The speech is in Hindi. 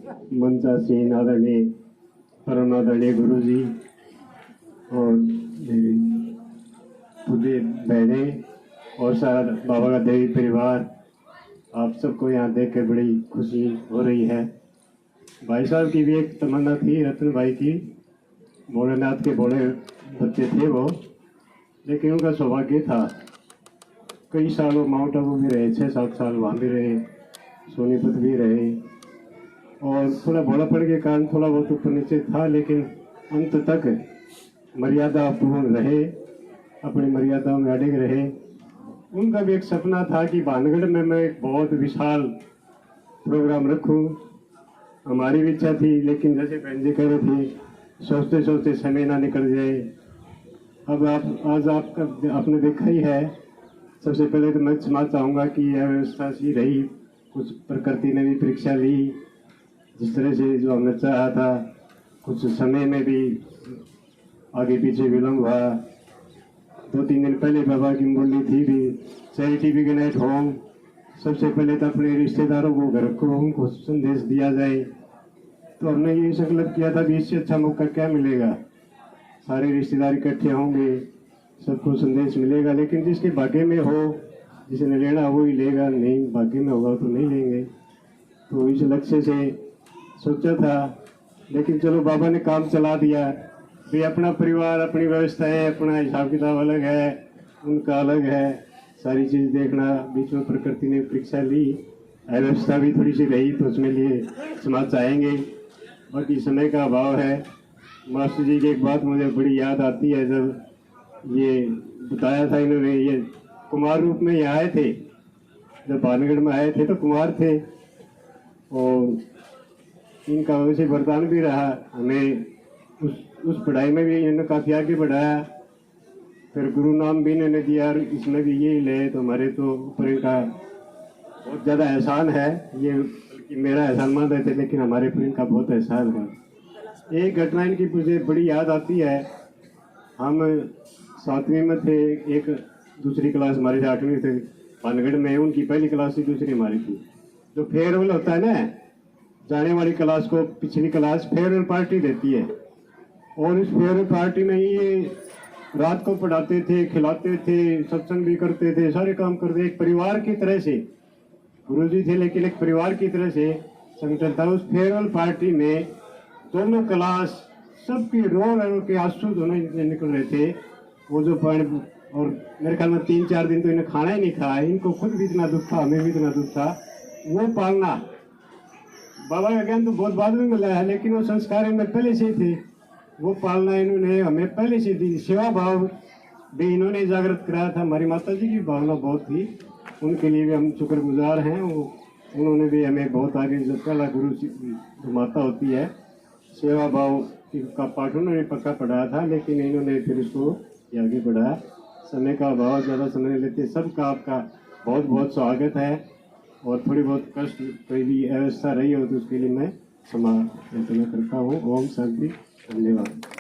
मंचासीन आदरणीय परम आदरणीय गुरु जी और मेरी पूज्य बहनें और सारा बाबा का देवी परिवार, आप सबको यहाँ देख कर बड़ी खुशी हो रही है। भाई साहब की भी एक तमन्ना थी, रतन भाई की, भोलेनाथ के भोले बच्चे थे वो, लेकिन उनका सौभाग्य था कई साल वो माउंट आबू भी रहे, 6-7 साल वहाँ भी रहे, सोनीपत भी रहे, और थोड़ा भोलापन के कारण थोड़ा बहुत ऊपर नीचे था, लेकिन अंत तक मर्यादा पूर्ण रहे, अपनी मर्यादाओं में अड़िग रहे। उनका भी एक सपना था कि भानगढ़ में मैं एक बहुत विशाल प्रोग्राम रखूं। हमारी भी इच्छा थी, लेकिन जैसे बहन जी कह रहे थे, सोचते सोचते समय ना निकल जाए। अब आज आपने देखा ही है। सबसे पहले तो मैं क्षमा चाहूँगा कि यह व्यवस्था सी रही, कुछ प्रकृति ने भी परीक्षा ली, जिस तरह से जो हमने चाहा था, कुछ समय में भी आगे पीछे विलम्ब हुआ। 2-3 दिन पहले बाबा की मुरली थी भी, चैरिटी बिगिन एट होम। सबसे पहले तो अपने रिश्तेदारों को, घर को उनको संदेश दिया जाए, तो हमने ये संकल्प किया था कि इससे अच्छा मौका क्या मिलेगा। सारे रिश्तेदार इकट्ठे होंगे, सबको संदेश मिलेगा, लेकिन जिसके भाग्य में हो, जिसने लेना वो ही लेगा, नहीं भाग्य में होगा तो नहीं लेंगे। तो इस लक्ष्य से सोचा था, लेकिन चलो बाबा ने काम चला दिया। भी अपना परिवार, अपनी व्यवस्थाएं, अपना हिसाब किताब अलग है, उनका अलग है, सारी चीज़ देखना। बीच में प्रकृति ने परीक्षा ली, अव्यवस्था भी थोड़ी सी रही, तो उसमें लिए क्षमा चाहेंगे। बाकी समय का अभाव है। मास्टर जी की एक बात मुझे बड़ी याद आती है, जब ये बताया था इन्होंने, ये कुमार रूप में यहाँ आए थे, जब भानगढ़ में आए थे तो कुमार थे, और इनका वैसे वरदान भी रहा हमें। उस पढ़ाई में भी इन्होंने काफ़ी आगे बढ़ाया। फिर गुरु नाम भी इन्होंने दिया, इसमें भी यही ले, तो हमारे तो ऊपर इनका बहुत ज़्यादा एहसान है। ये मेरा एहसान मान रहे थे, लेकिन हमारे पर इनका बहुत एहसान है। एक घटना इनकी मुझे बड़ी याद आती है। हम 7वीं में थे, एक दूसरी क्लास हमारे से 8वीं थे भानगढ़ में, उनकी पहली क्लास थी, दूसरी हमारी थी। जो फेयरवेल होता है ना, जाने वाली क्लास को पिछली क्लास फेयरवेल पार्टी देती है, और इस फेयरवेल पार्टी में ये रात को पढ़ाते थे, खिलाते थे, सत्संग भी करते थे, सारे काम करते, एक परिवार की तरह से गुरुजी थे, लेकिन एक परिवार की तरह से संगठन था। उस फेयरवेल पार्टी में दोनों क्लास सबकी रो के आंसू धोने निकल रहे थे। वो जो पॉइंट, और मेरे ख्याल में 3-4 दिन तो इन्हें खाना ही नहीं खाया। इनको खुद भी इतना दुख था, हमें भी इतना दुख था। वो पालना, बाबा का ज्ञान तो बहुत बाद में मिला है, लेकिन वो संस्कार इनमें पहले से ही थे। वो पालना इन्होंने हमें पहले से दी। सेवा भाव भी इन्होंने जागृत कराया था। हमारी माता जी की भावना बहुत थी, उनके लिए भी हम शुक्रगुजार हैं। उन्होंने भी हमें बहुत आगे, जब पहला गुरु जो माता होती है, सेवा भाव का पाठ उन्होंने पक्का पढ़ाया था, लेकिन इन्होंने फिर इसको आगे बढ़ाया। समय का अभाव, ज़्यादा समय नहीं लेते। सबका आपका बहुत बहुत स्वागत है, और थोड़ी बहुत कष्ट कोई भी अवस्था रही हो तो उसके लिए मैं क्षमा प्रार्थना करता हूँ। ओम शांति, धन्यवाद।